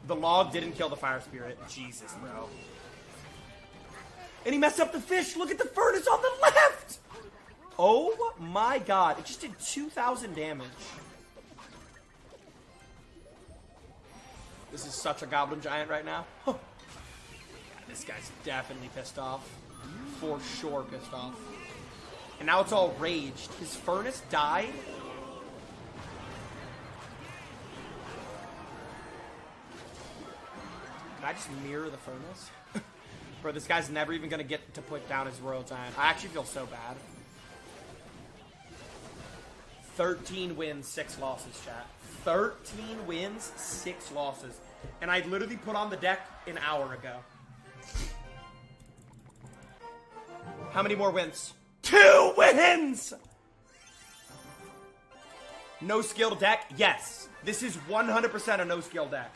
The log didn't kill the fire spirit. Jesus, bro. And he messed up the fish. Look at the furnace on the left. Oh my god. It just did 2,000 damage. This is such a goblin giant right now. Yeah, this guy's definitely pissed off. For sure pissed off. And now it's all raged. His furnace died. Can I just mirror the furnace? Bro, this guy's never even gonna get to put down his royal giant. I actually feel so bad. 13 wins, 6 losses, chat. 13 wins, 6 losses. And I literally put on the deck an hour ago. How many more wins? 2 wins! No skill deck? Yes. This is 100% a no skill deck.